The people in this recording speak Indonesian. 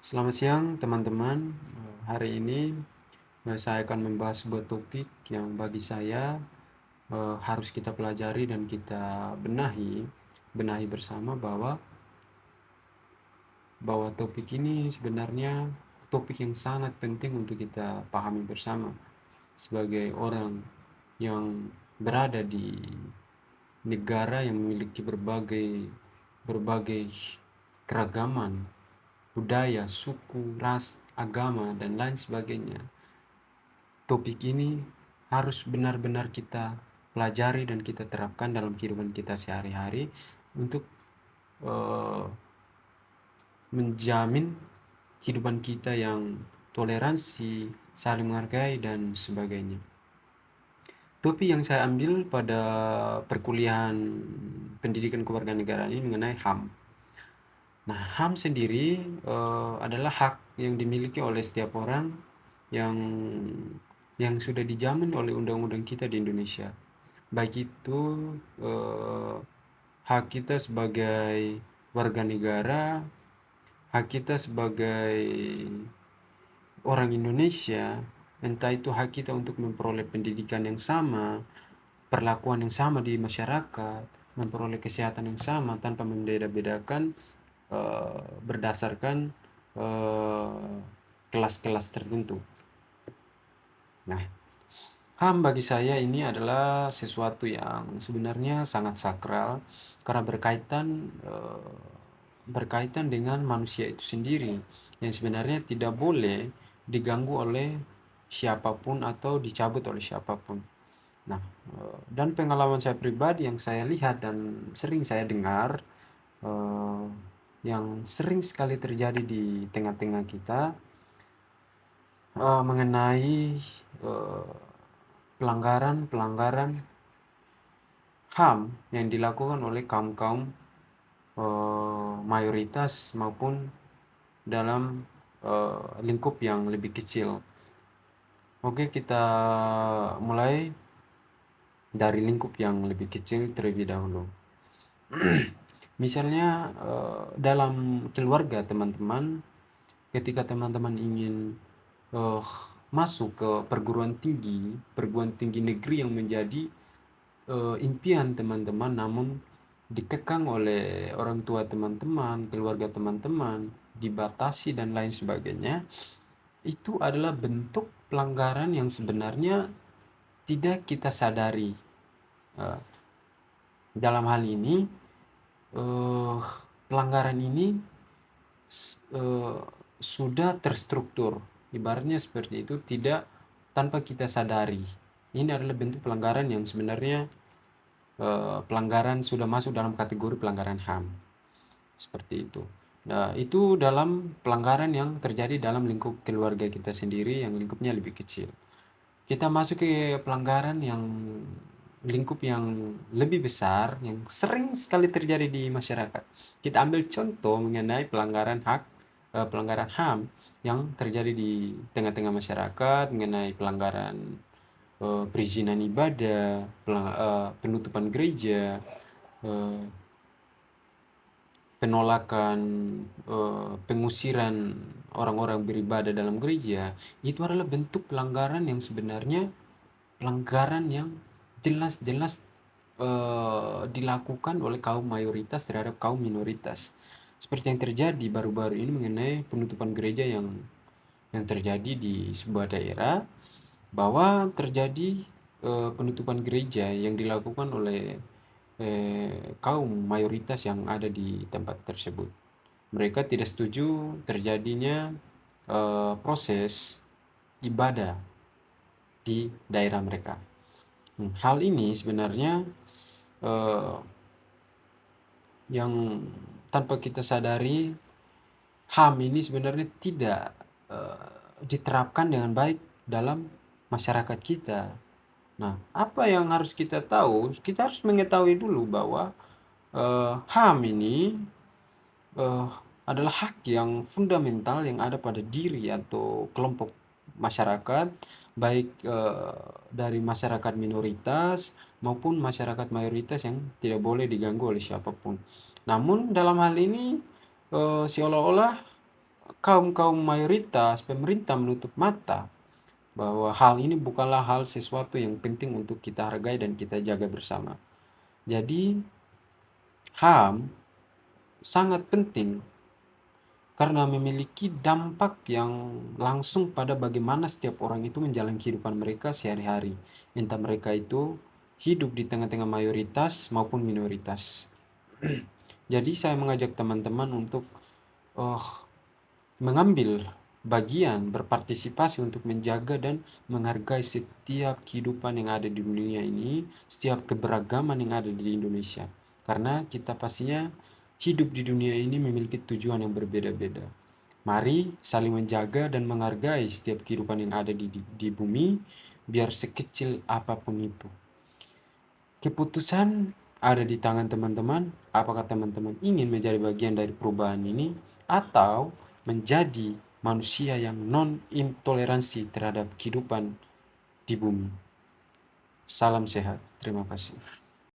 Selamat siang teman-teman. Hari ini saya akan membahas sebuah topik yang bagi saya harus kita pelajari dan kita benahi bersama bahwa topik ini sebenarnya topik yang sangat penting untuk kita pahami bersama sebagai orang yang berada di negara yang memiliki berbagai keragaman budaya, suku, ras, agama, dan lain sebagainya. Topik ini harus benar-benar kita pelajari dan kita terapkan dalam kehidupan kita sehari-hari untuk uh, menjamin kehidupan kita yang toleransi, saling menghargai, dan sebagainya. Topik yang saya ambil pada perkuliahan pendidikan kewarganegaraan ini mengenai HAM. Nah, HAM sendiri adalah hak yang dimiliki oleh setiap orang yang sudah dijamin oleh undang-undang kita di Indonesia. Baik itu eh, hak kita sebagai warga negara, hak kita sebagai orang Indonesia, entah itu hak kita untuk memperoleh pendidikan yang sama, perlakuan yang sama di masyarakat, memperoleh kesehatan yang sama tanpa membeda-bedakan berdasarkan eh, kelas-kelas tertentu. Nah, HAM bagi saya ini adalah sesuatu yang sebenarnya sangat sakral karena berkaitan dengan manusia itu sendiri yang sebenarnya tidak boleh diganggu oleh siapapun atau dicabut oleh siapapun. Nah, dan pengalaman saya pribadi yang saya lihat dan sering saya dengar, eh, yang sering sekali terjadi di tengah-tengah kita, mengenai eh, pelanggaran-pelanggaran HAM yang dilakukan oleh kaum-kaum mayoritas maupun dalam lingkup yang lebih kecil. Oke, kita mulai dari lingkup yang lebih kecil terlebih dahulu. Misalnya dalam keluarga teman-teman, ketika teman-teman ingin eh, masuk ke perguruan tinggi negeri yang menjadi impian teman-teman, namun dikekang oleh orang tua teman-teman, keluarga teman-teman, dibatasi dan lain sebagainya, itu adalah bentuk pelanggaran yang sebenarnya tidak kita sadari. Eh, dalam hal ini, eh, pelanggaran ini eh, sudah terstruktur, ibaratnya seperti itu, tidak tanpa kita sadari. Ini adalah bentuk pelanggaran yang sebenarnya pelanggaran sudah masuk dalam kategori pelanggaran HAM, seperti itu. Nah, itu dalam pelanggaran yang terjadi dalam lingkup keluarga kita sendiri yang lingkupnya lebih kecil. Kita masuk ke pelanggaran yang lingkup yang lebih besar yang sering sekali terjadi di masyarakat. Kita ambil contoh mengenai pelanggaran HAM yang terjadi di tengah-tengah masyarakat mengenai pelanggaran perizinan ibadah, penutupan gereja, eh, penolakan, pengusiran orang-orang beribadah dalam gereja. Itu adalah bentuk pelanggaran yang sebenarnya pelanggaran yang jelas-jelas dilakukan oleh kaum mayoritas terhadap kaum minoritas. Seperti yang terjadi baru-baru ini mengenai penutupan gereja yang terjadi di sebuah daerah, bahwa terjadi penutupan gereja yang dilakukan oleh kaum mayoritas yang ada di tempat tersebut. Mereka tidak setuju terjadinya proses ibadah di daerah mereka. Hal ini sebenarnya eh, yang tanpa kita sadari, HAM ini sebenarnya tidak eh, diterapkan dengan baik dalam masyarakat kita. Nah, apa yang harus kita tahu? Kita harus mengetahui dulu bahwa HAM ini eh, adalah hak yang fundamental yang ada pada diri atau kelompok masyarakat, baik dari masyarakat minoritas maupun masyarakat mayoritas yang tidak boleh diganggu oleh siapapun. Namun dalam hal ini seolah-olah kaum-kaum mayoritas, pemerintah menutup mata bahwa hal ini bukanlah hal sesuatu yang penting untuk kita hargai dan kita jaga bersama. Jadi, HAM sangat penting karena memiliki dampak yang langsung pada bagaimana setiap orang itu menjalani kehidupan mereka sehari-hari. Entah mereka itu hidup di tengah-tengah mayoritas maupun minoritas. Jadi saya mengajak teman-teman untuk eh, mengambil bagian, berpartisipasi untuk menjaga dan menghargai setiap kehidupan yang ada di dunia ini, setiap keberagaman yang ada di Indonesia. Karena kita pastinya hidup di dunia ini memiliki tujuan yang berbeda-beda. Mari saling menjaga dan menghargai setiap kehidupan yang ada di bumi, biar sekecil apapun itu. Keputusan ada di tangan teman-teman. Apakah teman-teman ingin menjadi bagian dari perubahan ini atau menjadi manusia yang non-intoleransi terhadap kehidupan di bumi? Salam sehat. Terima kasih.